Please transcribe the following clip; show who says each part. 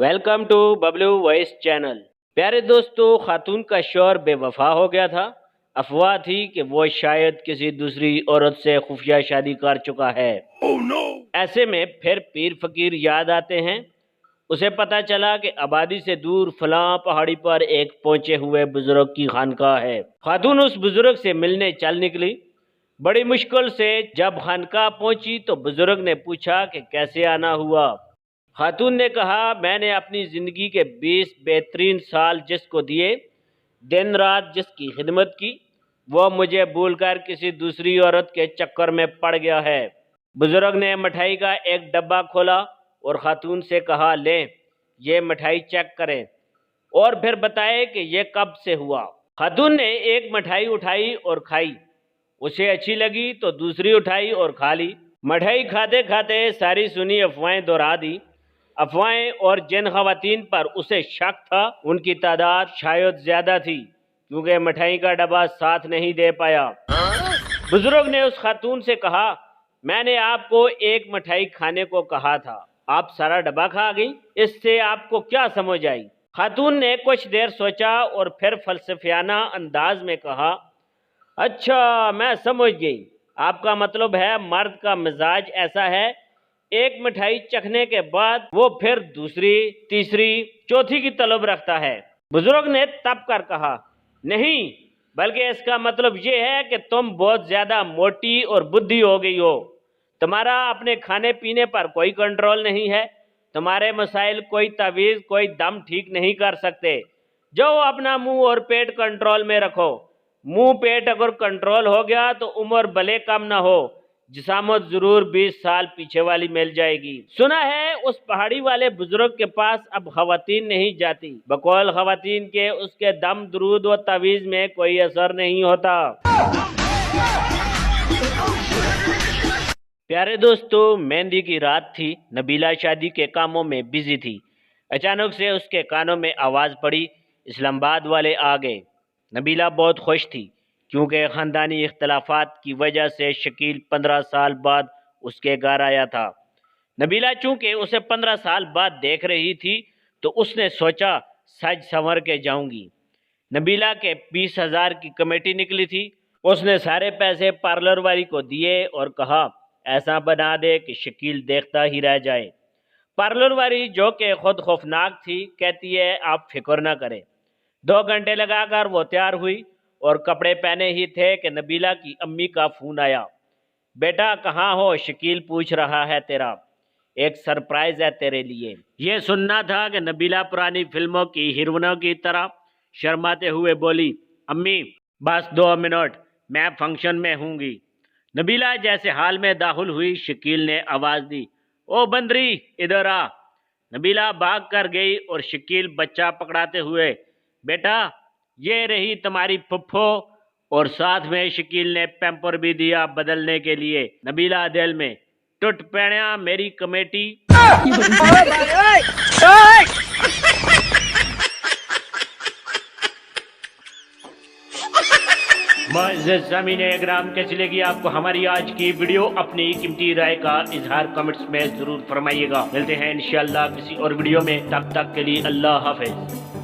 Speaker 1: Welcome to Bablu voice channel. प्यारे दोस्तों, खातून का शौहर बेवफा हो गया था। अफवाह थी कि वो शायद किसी दूसरी औरत से खुफिया शादी कर चुका है। ऐसे में फिर पीर फकीर याद आते हैं। उसे पता चला कि आबादी से दूर फलां पहाड़ी पर एक पहुंचे हुए बुजुर्ग की खानकाह है। खातून उस बुजुर्ग से मिलने चल निकली। बड़ी मुश्किल से जब खानकाह पहुंची तो बुजुर्ग ने पूछा कि कैसे आना हुआ। खातून ने कहा, मैंने अपनी ज़िंदगी के 20 बेहतरीन साल जिसको दिए, दिन रात जिसकी खिदमत की, वो मुझे भूलकर किसी दूसरी औरत के चक्कर में पड़ गया है। बुजुर्ग ने मिठाई का एक डब्बा खोला और खातून से कहा, ले ये मिठाई चेक करें और फिर बताए कि ये कब से हुआ। खातून ने एक मिठाई उठाई और खाई। उसे अच्छी लगी तो दूसरी उठाई और खा ली। मिठाई खाते खाते सारी सुनी अफवाहें दोहरा दी। अफवाहें और जिन खवातीन पर उसे शक था उनकी तादाद शायद ज्यादा थी, क्योंकि मिठाई का डब्बा साथ नहीं दे पाया। बुजुर्ग ने उस खातून से कहा, मैंने आपको एक मिठाई खाने को कहा था, आप सारा डब्बा खा गई, इससे आपको क्या समझ आई? खातून ने कुछ देर सोचा और फिर फलसफियाना अंदाज में कहा, अच्छा मैं समझ गई, आपका मतलब है मर्द का मिजाज ऐसा है, एक मिठाई चखने के बाद वो फिर दूसरी, तीसरी, चौथी की तलब रखता है। बुजुर्ग ने तब कर कहा, नहीं, बल्कि इसका मतलब ये है कि तुम बहुत ज्यादा मोटी और बुद्धि हो गई हो। तुम्हारा अपने खाने पीने पर कोई कंट्रोल नहीं है। तुम्हारे मसाइल कोई तावीज़, कोई दम ठीक नहीं कर सकते। जो अपना मुंह और पेट कंट्रोल में रखो। मुंह पेट अगर कंट्रोल हो गया तो उम्र भले कम ना हो, जिसामत जरूर 20 साल पीछे वाली मिल जाएगी। सुना है उस पहाड़ी वाले बुजुर्ग के पास अब खवातीन नहीं जाती। बकौल खवातीन के उसके दम, दुरूद व तावीज़ में कोई असर नहीं होता। प्यारे दोस्तों, मेहंदी की रात थी। नबीला शादी के कामों में बिजी थी। अचानक से उसके कानों में आवाज़ पड़ी, इस्लामाबाद वाले आ गए। नबीला बहुत खुश थी, क्योंकि ख़ानदानी इख्तलाफात की वजह से शकील 15 साल बाद उसके घर आया था। नबीला चूँकि उसे 15 साल बाद देख रही थी तो उसने सोचा सज संवर के जाऊंगी। नबीला के 20,000 की कमेटी निकली थी। उसने सारे पैसे पार्लर वाली को दिए और कहा, ऐसा बना दे कि शकील देखता ही रह जाए। पार्लर वाली, जो कि खुद खौफनाक थी, कहती है आप फिक्र ना करें। 2 घंटे लगाकर वो तैयार हुई और कपड़े पहने ही थे कि नबीला की अम्मी का फ़ोन आया। बेटा कहाँ हो, शकील पूछ रहा है तेरा, एक सरप्राइज है तेरे लिए। ये सुनना था कि नबीला पुरानी फिल्मों की हीरोइनों की तरह शर्माते हुए बोली, अम्मी बस 2 मिनट, मैं फंक्शन में हूँगी। नबीला जैसे हाल में दाखिल हुई, शकील ने आवाज़ दी, ओ बंदरी इधर आ। नबीला भाग कर गई और शकील बच्चा पकड़ाते हुए, बेटा ये रही तुम्हारी फुफ्फो, और साथ में शकील ने पैम्पर भी दिया बदलने के लिए। नबीला दिल में, टूट पैणा मेरी कमेटी। मुअज़्ज़ज़ सामीन इकराम, कैसी लगी आपको हमारी आज की वीडियो? अपनी कीमती राय का इजहार कमेंट्स में जरूर फरमाइएगा। मिलते हैं इंशाअल्लाह किसी और वीडियो में, तब तक के लिए अल्लाह हाफ़िज़।